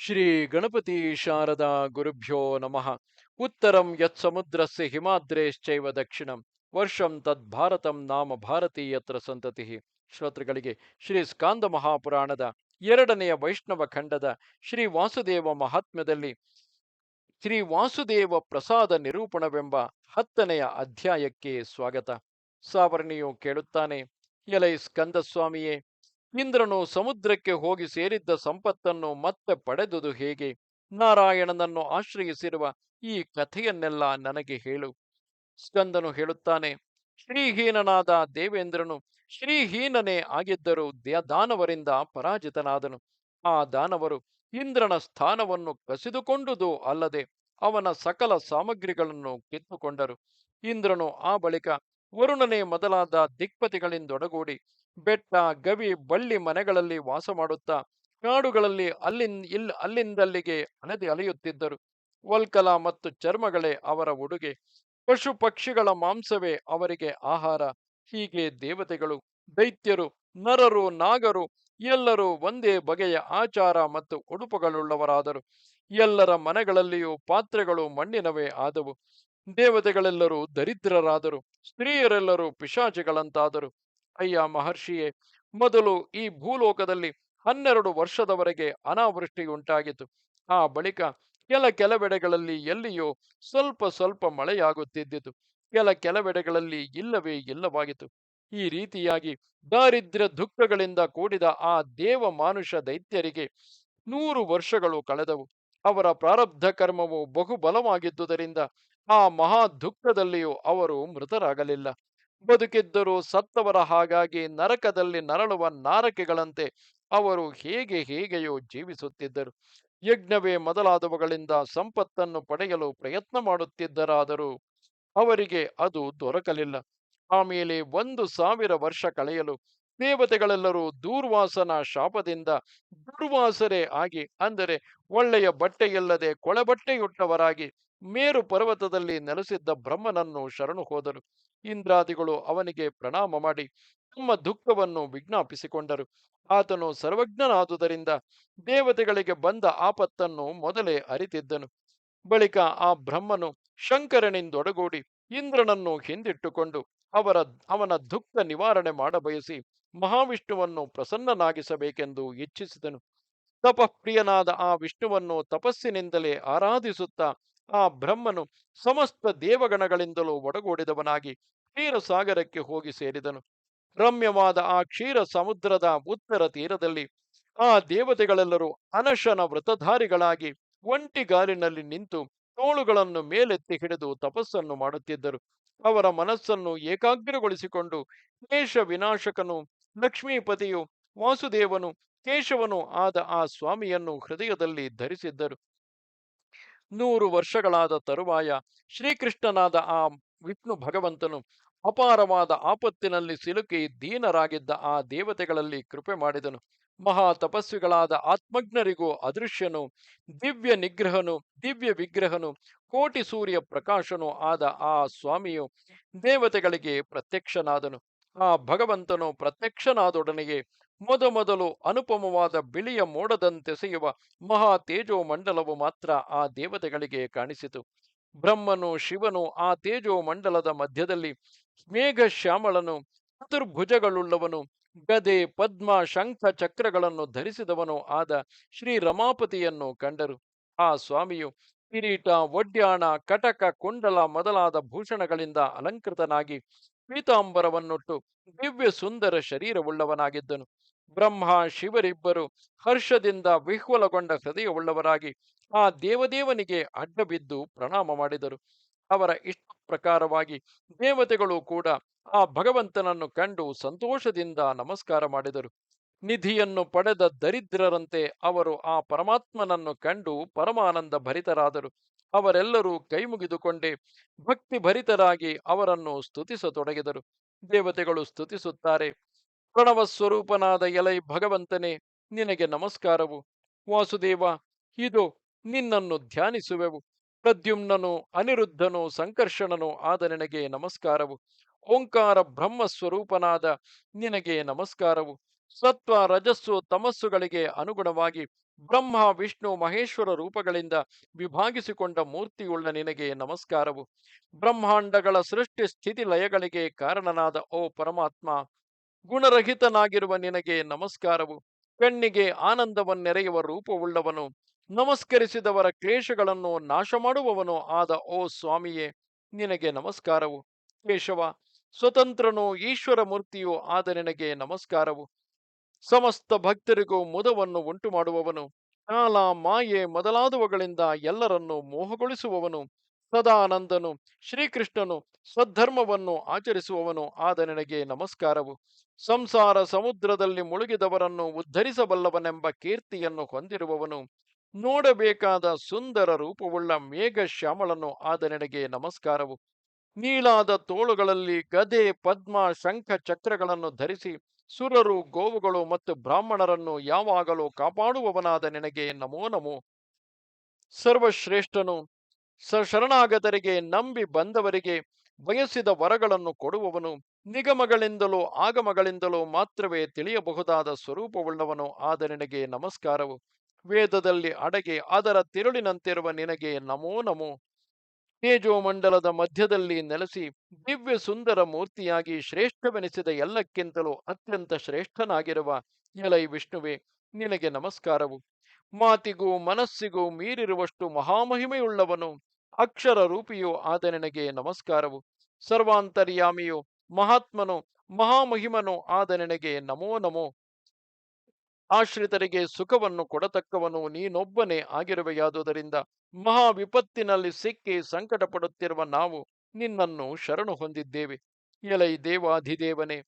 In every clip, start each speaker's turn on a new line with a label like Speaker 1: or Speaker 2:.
Speaker 1: ಶ್ರೀ ಗಣಪತಿ ಶಾರದಾ ಗುರುಭ್ಯೋ ನಮಃ. ಉತ್ತರಂ ಯತ್ಸಮುದ್ರಸ್ಯ ಹಿಮಾದ್ರೇಶ್ಚೈವ ದಕ್ಷಿಣಂ ವರ್ಷಂ ತದ್ಭಾರತಂ ನಾಮ ಭಾರತೀಯತ್ರ ಸಂತತಿ. ಶ್ರೋತೃಗಳಿಗೆ ಶ್ರೀ ಸ್ಕಾಂದ ಮಹಾಪುರಾಣದ ಎರಡನೆಯ ವೈಷ್ಣವ ಖಂಡದ ಶ್ರೀ ವಾಸುದೇವ ಮಹಾತ್ಮ್ಯದಲ್ಲಿ ಶ್ರೀ ವಾಸುದೇವ ಪ್ರಸಾದ ನಿರೂಪಣವೆಂಬ 10ನೆಯ ಅಧ್ಯಾಯಕ್ಕೆ ಸ್ವಾಗತ. ಸಾವರ್ಣಿಯು ಕೇಳುತ್ತಾನೆ: ಎಲೈ ಸ್ಕಂದಸ್ವಾಮಿಯೇ, ಇಂದ್ರನು ಸಮುದ್ರಕ್ಕೆ ಹೋಗಿ ಸೇರಿದ್ದ ಸಂಪತ್ತನ್ನು ಮತ್ತೆ ಪಡೆದುದು ಹೇಗೆ? ನಾರಾಯಣನನ್ನು ಆಶ್ರಯಿಸಿರುವ ಈ ಕಥೆಯನ್ನೆಲ್ಲ ನನಗೆ ಹೇಳು. ಸ್ಕಂದನು ಹೇಳುತ್ತಾನೆ: ಶ್ರೀಹೀನನಾದ ದೇವೇಂದ್ರನು ಶ್ರೀಹೀನನೇ ಆಗಿದ್ದರೂ ದಾನವರಿಂದ ಪರಾಜಿತನಾದನು. ಆ ದಾನವರು ಇಂದ್ರನ ಸ್ಥಾನವನ್ನು ಕಸಿದುಕೊಂಡುದು ಅಲ್ಲದೆ ಅವನ ಸಕಲ ಸಾಮಗ್ರಿಗಳನ್ನು ಕಿತ್ತುಕೊಂಡರು. ಇಂದ್ರನು ಆ ಬಳಿಕ ವರುಣನೇ ಮೊದಲಾದ ದಿಕ್ಪತಿಗಳಿಂದೊಡಗೂಡಿ ಬೆಟ್ಟ, ಗವಿ, ಬಳ್ಳಿ ಮನೆಗಳಲ್ಲಿ ವಾಸ ಮಾಡುತ್ತಾ ಕಾಡುಗಳಲ್ಲಿ ಅಲ್ಲಿಂದಲ್ಲಿಗೆ ಅಲೆಯುತ್ತಿದ್ದರು. ವಲ್ಕಲ ಮತ್ತು ಚರ್ಮಗಳೇ ಅವರ ಉಡುಗೆ, ಪಶು ಪಕ್ಷಿಗಳ ಮಾಂಸವೇ ಅವರಿಗೆ ಆಹಾರ. ಹೀಗೆ ದೇವತೆಗಳು, ದೈತ್ಯರು, ನರರು, ನಾಗರು ಎಲ್ಲರೂ ಒಂದೇ ಬಗೆಯ ಆಚಾರ ಮತ್ತು ಉಡುಪುಗಳುಳ್ಳವರಾದರು. ಎಲ್ಲರ ಮನೆಗಳಲ್ಲಿಯೂ ಪಾತ್ರೆಗಳು ಮಣ್ಣಿನವೇ ಆದವು. ದೇವತೆಗಳೆಲ್ಲರೂ ದರಿದ್ರರಾದರು, ಸ್ತ್ರೀಯರೆಲ್ಲರೂ ಪಿಶಾಚಿಗಳಂತಾದರು. ಅಯ್ಯ ಮಹರ್ಷಿಯೇ, ಮೊದಲು ಈ ಭೂಲೋಕದಲ್ಲಿ 12 ವರ್ಷದವರೆಗೆ ಅನಾವೃಷ್ಟಿಯುಂಟಾಗಿತು. ಆ ಬಳಿಕ ಕೆಲವೆಡೆಗಳಲ್ಲಿ ಎಲ್ಲಿಯೋ ಸ್ವಲ್ಪ ಸ್ವಲ್ಪ ಮಳೆಯಾಗುತ್ತಿದ್ದಿತು. ಕೆಲವೆಡೆಗಳಲ್ಲಿ ಇಲ್ಲವೇ ಇಲ್ಲವಾಗಿತ್ತು. ಈ ರೀತಿಯಾಗಿ ದಾರಿದ್ರ್ಯ ದುಃಖಗಳಿಂದ ಕೂಡಿದ ಆ ದೇವ ಮಾನುಷ ದೈತ್ಯರಿಗೆ 100 ವರ್ಷಗಳು ಕಳೆದವು. ಅವರ ಪ್ರಾರಬ್ಧ ಕರ್ಮವು ಬಹುಬಲವಾಗಿದ್ದುದರಿಂದ ಆ ಮಹಾ ದುಃಖದಲ್ಲಿಯೂ ಅವರು ಮೃತರಾಗಲಿಲ್ಲ. ಬದುಕಿದ್ದರೂ ಸತ್ತವರ ಹಾಗಾಗಿ ನರಕದಲ್ಲಿ ನರಳುವ ನಾರಕಿಗಳಂತೆ ಅವರು ಹೇಗೆಯೋ ಜೀವಿಸುತ್ತಿದ್ದರು. ಯಜ್ಞವೇ ಮೊದಲಾದವುಗಳಿಂದ ಸಂಪತ್ತನ್ನು ಪಡೆಯಲು ಪ್ರಯತ್ನ ಮಾಡುತ್ತಿದ್ದರಾದರೂ ಅವರಿಗೆ ಅದು ದೊರಕಲಿಲ್ಲ. ಆಮೇಲೆ 1,000 ವರ್ಷ ಕಳೆಯಲು ದೇವತೆಗಳೆಲ್ಲರೂ ದೂರ್ವಾಸನ ಶಾಪದಿಂದ ದುರ್ವಾಸರೇ ಆಗಿ, ಅಂದರೆ ಒಳ್ಳೆಯ ಬಟ್ಟೆಯಿಲ್ಲದೆ ಕೊಳೆಬಟ್ಟೆಯುಟ್ಟವರಾಗಿ ಮೇರು ಪರ್ವತದಲ್ಲಿ ನೆಲೆಸಿದ್ದ ಬ್ರಹ್ಮನನ್ನು ಶರಣು ಹೋದರು. ಇಂದ್ರಾದಿಗಳು ಅವನಿಗೆ ಪ್ರಣಾಮ ಮಾಡಿ ತಮ್ಮ ದುಃಖವನ್ನು ವಿಜ್ಞಾಪಿಸಿಕೊಂಡರು. ಆತನು ಸರ್ವಜ್ಞನಾದುದರಿಂದ ದೇವತೆಗಳಿಗೆ ಬಂದ ಆಪತ್ತನ್ನು ಮೊದಲೇ ಅರಿತಿದ್ದನು. ಬಳಿಕ ಆ ಬ್ರಹ್ಮನು ಶಂಕರನಿಂದೊಡಗೂಡಿ ಇಂದ್ರನನ್ನು ಹಿಂದಿಟ್ಟುಕೊಂಡು ಅವನ ದುಃಖ ನಿವಾರಣೆ ಮಾಡಬಯಸಿ ಮಹಾವಿಷ್ಣುವನ್ನು ಪ್ರಸನ್ನನಾಗಿಸಬೇಕೆಂದು ಇಚ್ಛಿಸಿದನು. ತಪಃಪ್ರಿಯನಾದ ಆ ವಿಷ್ಣುವನ್ನು ತಪಸ್ಸಿನಿಂದಲೇ ಆರಾಧಿಸುತ್ತಾ ಆ ಬ್ರಹ್ಮನು ಸಮಸ್ತ ದೇವಗಣಗಳಿಂದಲೂ ಒಡಗೂಡಿದವನಾಗಿ ಕ್ಷೀರಸಾಗರಕ್ಕೆ ಹೋಗಿ ಸೇರಿದನು. ರಮ್ಯವಾದ ಆ ಕ್ಷೀರ ಸಮುದ್ರದ ಉತ್ತರ ತೀರದಲ್ಲಿ ಆ ದೇವತೆಗಳೆಲ್ಲರೂ ಅನಶನ ವ್ರತಧಾರಿಗಳಾಗಿ ಒಂಟಿಗಾಲಿನಲ್ಲಿ ನಿಂತು ತೋಳುಗಳನ್ನು ಮೇಲೆತ್ತಿ ಹಿಡಿದು ತಪಸ್ಸನ್ನು ಮಾಡುತ್ತಿದ್ದರು. ಅವರ ಮನಸ್ಸನ್ನು ಏಕಾಗ್ರಗೊಳಿಸಿಕೊಂಡು ಕ್ಲೇಶ ವಿನಾಶಕನು, ಲಕ್ಷ್ಮೀಪತಿಯು, ವಾಸುದೇವನು, ಕೇಶವನು ಆದ ಆ ಸ್ವಾಮಿಯನ್ನು ಹೃದಯದಲ್ಲಿ ಧರಿಸಿದ್ದರು. 100 ವರ್ಷಗಳಾದ ತರುವಾಯ ಶ್ರೀಕೃಷ್ಣನಾದ ಆ ವಿಷ್ಣು ಭಗವಂತನು ಅಪಾರವಾದ ಆಪತ್ತಿನಲ್ಲಿ ಸಿಲುಕಿ ದೀನರಾಗಿದ್ದ ಆ ದೇವತೆಗಳಲ್ಲಿ ಕೃಪೆ ಮಾಡಿದನು. ಮಹಾ ತಪಸ್ವಿಗಳಾದ ಆತ್ಮಜ್ಞರಿಗೂ ಅದೃಶ್ಯನು, ದಿವ್ಯ ನಿಗ್ರಹನು, ದಿವ್ಯ ವಿಗ್ರಹನು, ಕೋಟಿ ಸೂರ್ಯ ಪ್ರಕಾಶನೂ ಆದ ಆ ಸ್ವಾಮಿಯು ದೇವತೆಗಳಿಗೆ ಪ್ರತ್ಯಕ್ಷನಾದನು. ಆ ಭಗವಂತನು ಪ್ರತ್ಯಕ್ಷನಾದೊಡನೆಯೇ ಮೊದಮೊದಲು ಅನುಪಮವಾದ ಬಿಳಿಯ ಮೋಡದಂತೆಸೆಯುವ ಮಹಾ ತೇಜೋಮಂಡಲವು ಮಾತ್ರ ಆ ದೇವತೆಗಳಿಗೆ ಕಾಣಿಸಿತು. ಬ್ರಹ್ಮನು, ಶಿವನು ಆ ತೇಜೋಮಂಡಲದ ಮಧ್ಯದಲ್ಲಿ ಮೇಘಶ್ಯಾಮಳನು, ಚತುರ್ಭುಜಗಳುಳ್ಳವನು, ಗದೆ, ಪದ್ಮ, ಶಂಖ, ಚಕ್ರಗಳನ್ನು ಧರಿಸಿದವನೂ ಆದ ಶ್ರೀ ರಮಾಪತಿಯನ್ನು ಕಂಡರು. ಆ ಸ್ವಾಮಿಯು ಕಿರೀಟ, ಒಡ್ಯಾಣ, ಕಟಕ, ಕುಂಡಲ ಮೊದಲಾದ ಭೂಷಣಗಳಿಂದ ಅಲಂಕೃತನಾಗಿ ಪೀತಾಂಬರವನ್ನುಟ್ಟು ದಿವ್ಯ ಸುಂದರ ಶರೀರವುಳ್ಳವನಾಗಿದ್ದನು. ಬ್ರಹ್ಮ, ಶಿವರಿಬ್ಬರು ಹರ್ಷದಿಂದ ವಿಹ್ವಲಗೊಂಡ ಹೃದಯವುಳ್ಳವರಾಗಿ ಆ ದೇವದೇವನಿಗೆ ಅಡ್ಡಬಿದ್ದು ಪ್ರಣಾಮ ಮಾಡಿದರು. ಅವರ ಇಷ್ಟ ಪ್ರಕಾರವಾಗಿ ದೇವತೆಗಳು ಕೂಡ ಆ ಭಗವಂತನನ್ನು ಕಂಡು ಸಂತೋಷದಿಂದ ನಮಸ್ಕಾರ ಮಾಡಿದರು. ನಿಧಿಯನ್ನು ಪಡೆದ ದರಿದ್ರರಂತೆ ಅವರು ಆ ಪರಮಾತ್ಮನನ್ನು ಕಂಡು ಪರಮಾನಂದ ಭರಿತರಾದರು. ಅವರೆಲ್ಲರೂ ಕೈಮುಗಿದುಕೊಂಡೇ ಭಕ್ತಿ ಭರಿತರಾಗಿ ಅವರನ್ನು ಸ್ತುತಿಸತೊಡಗಿದರು. ದೇವತೆಗಳು ಸ್ತುತಿಸುತ್ತಾರೆ: ಪ್ರಣವ ಸ್ವರೂಪನಾದ ಎಲೈ ಭಗವಂತನೇ, ನಿನಗೆ ನಮಸ್ಕಾರವು. ವಾಸುದೇವ, ಇದು ನಿನ್ನನ್ನು ಧ್ಯಾನಿಸುವೆವು. ಪ್ರದ್ಯುಮ್ನನು, ಅನಿರುದ್ಧನು, ಸಂಕರ್ಷಣನು ಆದ ನಿನಗೆ ನಮಸ್ಕಾರವು. ಓಂಕಾರ ಬ್ರಹ್ಮಸ್ವರೂಪನಾದ ನಿನಗೆ ನಮಸ್ಕಾರವು. ಸತ್ವ ರಜಸ್ಸು ತಮಸ್ಸುಗಳಿಗೆ ಅನುಗುಣವಾಗಿ ಬ್ರಹ್ಮ ವಿಷ್ಣು ಮಹೇಶ್ವರ ರೂಪಗಳಿಂದ ವಿಭಾಗಿಸಿಕೊಂಡ ಮೂರ್ತಿಯುಳ್ಳ ನಿನಗೆ ನಮಸ್ಕಾರವು. ಬ್ರಹ್ಮಾಂಡಗಳ ಸೃಷ್ಟಿ ಸ್ಥಿತಿ ಲಯಗಳಿಗೆ ಕಾರಣನಾದ ಓ ಪರಮಾತ್ಮ, ಗುಣರಹಿತನಾಗಿರುವ ನಿನಗೆ ನಮಸ್ಕಾರವು. ಕಣ್ಣಿಗೆ ಆನಂದವನ್ನೆರೆಯುವ ರೂಪವುಳ್ಳವನು, ನಮಸ್ಕರಿಸಿದವರ ಕ್ಲೇಶಗಳನ್ನು ನಾಶ ಮಾಡುವವನು ಆದ ಓ ಸ್ವಾಮಿಯೇ, ನಿನಗೆ ನಮಸ್ಕಾರವು. ಕೇಶವ, ಸ್ವತಂತ್ರನು ಈಶ್ವರ ಮೂರ್ತಿಯೂ ಆದ ನಿನಗೆ ನಮಸ್ಕಾರವು. ಸಮಸ್ತ ಭಕ್ತರಿಗೂ ಮುದವನ್ನು ಉಂಟು ಮಾಡುವವನು, ಕಾಲ ಮಾಯೆ ಮೊದಲಾದವುಗಳಿಂದ ಎಲ್ಲರನ್ನೂ ಮೋಹಗೊಳಿಸುವವನು, ಸದಾನಂದನು ಶ್ರೀಕೃಷ್ಣನು ಸದ್ಧರ್ಮವನ್ನು ಆಚರಿಸುವವನು ಆದ ನಿನಗೆ ನಮಸ್ಕಾರವು. ಸಂಸಾರ ಸಮುದ್ರದಲ್ಲಿ ಮುಳುಗಿದವರನ್ನು ಉದ್ಧರಿಸಬಲ್ಲವನೆಂಬ ಕೀರ್ತಿಯನ್ನು ಹೊಂದಿರುವವನು, ನೋಡಬೇಕಾದ ಸುಂದರ ರೂಪವುಳ್ಳ ಮೇಘ ಶ್ಯಾಮಳನು ಆದ ನಿನಗೆ ನಮಸ್ಕಾರವು. ನೀಳಾದ ತೋಳುಗಳಲ್ಲಿ ಗದೆ ಪದ್ಮ ಶಂಖ ಚಕ್ರಗಳನ್ನು ಧರಿಸಿ ಸುರರು ಗೋವುಗಳು ಮತ್ತು ಬ್ರಾಹ್ಮಣರನ್ನು ಯಾವಾಗಲೂ ಕಾಪಾಡುವವನಾದ ನಿನಗೆ ನಮೋ ನಮೋ. ಸರ್ವಶ್ರೇಷ್ಠನು, ಶರಣಾಗತರಿಗೆ ನಂಬಿ ಬಂದವರಿಗೆ ಬಯಸಿದ ವರಗಳನ್ನು ಕೊಡುವವನು, ನಿಗಮಗಳಿಂದಲೂ ಆಗಮಗಳಿಂದಲೂ ಮಾತ್ರವೇ ತಿಳಿಯಬಹುದಾದ ಸ್ವರೂಪವುಳ್ಳವನು ಆದ ನಿನಗೆ ನಮಸ್ಕಾರವು. ವೇದದಲ್ಲಿ ಅಡಗಿ ಅದರ ತಿರುಳಿನಂತಿರುವ ನಿನಗೆ ನಮೋ ನಮೋ. ತೇಜೋಮಂಡಲದ ಮಧ್ಯದಲ್ಲಿ ನೆಲೆಸಿ ದಿವ್ಯ ಸುಂದರ ಮೂರ್ತಿಯಾಗಿ ಶ್ರೇಷ್ಠವೆನಿಸಿದ ಎಲ್ಲಕ್ಕಿಂತಲೂ ಅತ್ಯಂತ ಶ್ರೇಷ್ಠನಾಗಿರುವ ಎಲೈ ವಿಷ್ಣುವೆ, ನಿನಗೆ ನಮಸ್ಕಾರವು. ಮಾತಿಗೂ ಮನಸ್ಸಿಗೂ ಮೀರಿರುವಷ್ಟು ಮಹಾಮಹಿಮೆಯುಳ್ಳವನು, ಅಕ್ಷರ ರೂಪಿಯೂ ಆದ ನಿನಗೆ ನಮಸ್ಕಾರವು. ಸರ್ವಾಂತರ್ಯಾಮಿಯು, ಮಹಾತ್ಮನು, ಮಹಾಮಹಿಮನು ಆದ ನಿನಗೆ ನಮೋ ನಮೋ. ಆಶ್ರಿತರಿಗೆ ಸುಖವನ್ನು ಕೊಡತಕ್ಕವನು ನೀನೊಬ್ಬನೇ ಆಗಿರುವೆಯಾದುದರಿಂದ ಮಹಾ ವಿಪತ್ತಿನಲ್ಲಿ ಸಿಕ್ಕಿ ಸಂಕಟ ಪಡುತ್ತಿರುವ ನಾವು ನಿನ್ನನ್ನು ಶರಣು ಹೊಂದಿದ್ದೇವೆ. ಎಲೈ ದೇವಾಧಿದೇವನೇ,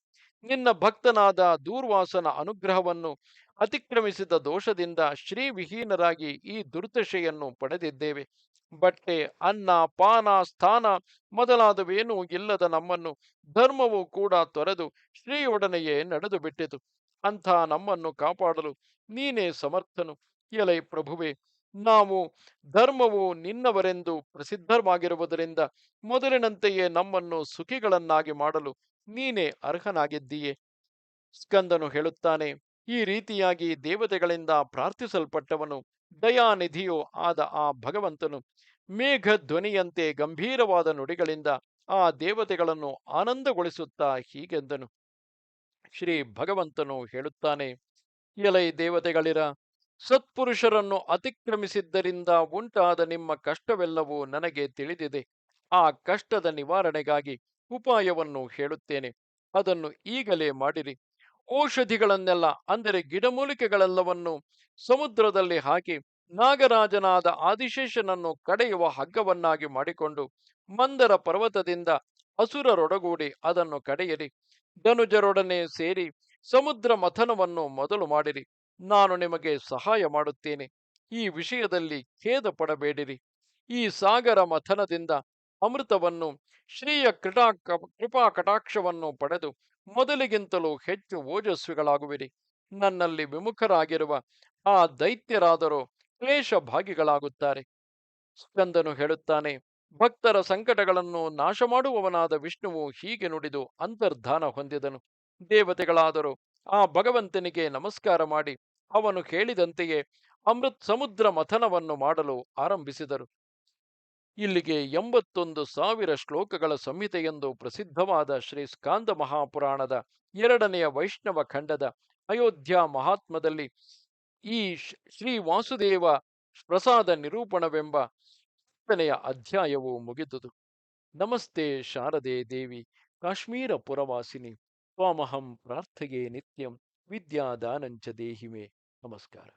Speaker 1: ನಿನ್ನ ಭಕ್ತನಾದ ದೂರ್ವಾಸನ ಅನುಗ್ರಹವನ್ನು ಅತಿಕ್ರಮಿಸಿದ ದೋಷದಿಂದ ಶ್ರೀವಿಹೀನರಾಗಿ ಈ ದುರ್ದಶೆಯನ್ನು ಪಡೆದಿದ್ದೇವೆ. ಬಟ್ಟೆ, ಅನ್ನ, ಪಾನ, ಸ್ಥಾನ ಮೊದಲಾದವೇನೂ ಇಲ್ಲದ ನಮ್ಮನ್ನು ಧರ್ಮವು ಕೂಡ ತೊರೆದು ಶ್ರೀಯೊಡನೆಯೇ ನಡೆದು ಬಿಟ್ಟಿತು. ಅಂಥ ನಮ್ಮನ್ನು ಕಾಪಾಡಲು ನೀನೇ ಸಮರ್ಥನು. ಎಲೈ ಪ್ರಭುವೆ, ನಾವು ಧರ್ಮವು ನಿನ್ನವರೆಂದು ಪ್ರಸಿದ್ಧವಾಗಿರುವುದರಿಂದ ಮೊದಲಿನಂತೆಯೇ ನಮ್ಮನ್ನು ಸುಖಿಗಳನ್ನಾಗಿ ಮಾಡಲು ನೀನೇ ಅರ್ಹನಾಗಿದ್ದೀಯೆ. ಸ್ಕಂದನು ಹೇಳುತ್ತಾನೆ, ಈ ರೀತಿಯಾಗಿ ದೇವತೆಗಳಿಂದ ಪ್ರಾರ್ಥಿಸಲ್ಪಟ್ಟವನು, ದಯಾನಿಧಿಯೂ ಆದ ಆ ಭಗವಂತನು ಮೇಘ ಧ್ವನಿಯಂತೆ ಗಂಭೀರವಾದ ನುಡಿಗಳಿಂದ ಆ ದೇವತೆಗಳನ್ನು ಆನಂದಗೊಳಿಸುತ್ತಾ ಹೀಗೆಂದನು. ಶ್ರೀ ಭಗವಂತನು ಹೇಳುತ್ತಾನೆ, ಎಲೈ ದೇವತೆಗಳಿರ, ಸತ್ಪುರುಷರನ್ನು ಅತಿಕ್ರಮಿಸಿದ್ದರಿಂದ ಉಂಟಾದ ನಿಮ್ಮ ಕಷ್ಟವೆಲ್ಲವೂ ನನಗೆ ತಿಳಿದಿದೆ. ಆ ಕಷ್ಟದ ನಿವಾರಣೆಗಾಗಿ ಉಪಾಯವನ್ನು ಹೇಳುತ್ತೇನೆ, ಅದನ್ನು ಈಗಲೇ ಮಾಡಿರಿ. ಔಷಧಿಗಳನ್ನೆಲ್ಲ, ಅಂದರೆ ಗಿಡಮೂಲಿಕೆಗಳೆಲ್ಲವನ್ನು ಸಮುದ್ರದಲ್ಲಿ ಹಾಕಿ ನಾಗರಾಜನಾದ ಆದಿಶೇಷನನ್ನು ಕಡೆಯುವ ಹಗ್ಗವನ್ನಾಗಿ ಮಾಡಿಕೊಂಡು ಮಂದರ ಪರ್ವತದಿಂದ ಅಸುರರೊಡಗೂಡಿ ಅದನ್ನು ಕಡೆಯಿರಿ. ಧನುಜರೊಡನೆ ಸೇರಿ ಸಮುದ್ರ ಮಥನವನ್ನು ಮೊದಲು ಮಾಡಿರಿ. ನಾನು ನಿಮಗೆ ಸಹಾಯ ಮಾಡುತ್ತೇನೆ. ಈ ವಿಷಯದಲ್ಲಿ ಖೇದ ಪಡಬೇಡಿರಿ. ಈ ಸಾಗರ ಮಥನದಿಂದ ಅಮೃತವನ್ನು, ಶ್ರೀಯ ಕೃಪಾ ಕಟಾಕ್ಷವನ್ನು ಪಡೆದು ಮೊದಲಿಗಿಂತಲೂ ಹೆಚ್ಚು ಓಜಸ್ವಿಗಳಾಗುವಿರಿ. ನನ್ನಲ್ಲಿ ವಿಮುಖರಾಗಿರುವ ಆ ದೈತ್ಯರಾದರೂ ಕ್ಲೇಶ ಭಾಗಿಗಳಾಗುತ್ತಾರೆ. ಸ್ಕಂದನು ಹೇಳುತ್ತಾನೆ, ಭಕ್ತರ ಸಂಕಟಗಳನ್ನು ನಾಶ ಮಾಡುವವನಾದ ವಿಷ್ಣುವು ಹೀಗೆ ನುಡಿದು ಅಂತರ್ಧಾನ ಹೊಂದಿದನು. ದೇವತೆಗಳಾದರೂ ಆ ಭಗವಂತನಿಗೆ ನಮಸ್ಕಾರ ಮಾಡಿ ಅವನು ಹೇಳಿದಂತೆಯೇ ಅಮೃತ್ ಸಮುದ್ರ ಮಥನವನ್ನು ಮಾಡಲು ಆರಂಭಿಸಿದರು. ಇಲ್ಲಿಗೆ 81,000 ಶ್ಲೋಕಗಳ ಸಂಹಿತೆಯೆಂದು ಪ್ರಸಿದ್ಧವಾದ ಶ್ರೀ ಸ್ಕಾಂದ ಮಹಾಪುರಾಣದ 2ನೆಯ ವೈಷ್ಣವ ಖಂಡದ ಅಯೋಧ್ಯ ಮಹಾತ್ಮದಲ್ಲಿ ಈ ಶ್ರೀ ವಾಸುದೇವ ಪ್ರಸಾದ ನಿರೂಪಣವೆಂಬ 10ನೆಯ ಅಧ್ಯಾಯವು ಮುಗಿದುದು. ನಮಸ್ತೆ ಶಾರದೆ ದೇವಿ ಕಾಶ್ಮೀರ ಪುರವಾಸಿನಿ, ತ್ವಾಮಹಂ ಪ್ರಾರ್ಥೆಯೇ ನಿತ್ಯಂ ವಿದ್ಯಾದಾನಂಚ ದೇಹಿಮೆ. ನಮಸ್ಕಾರ.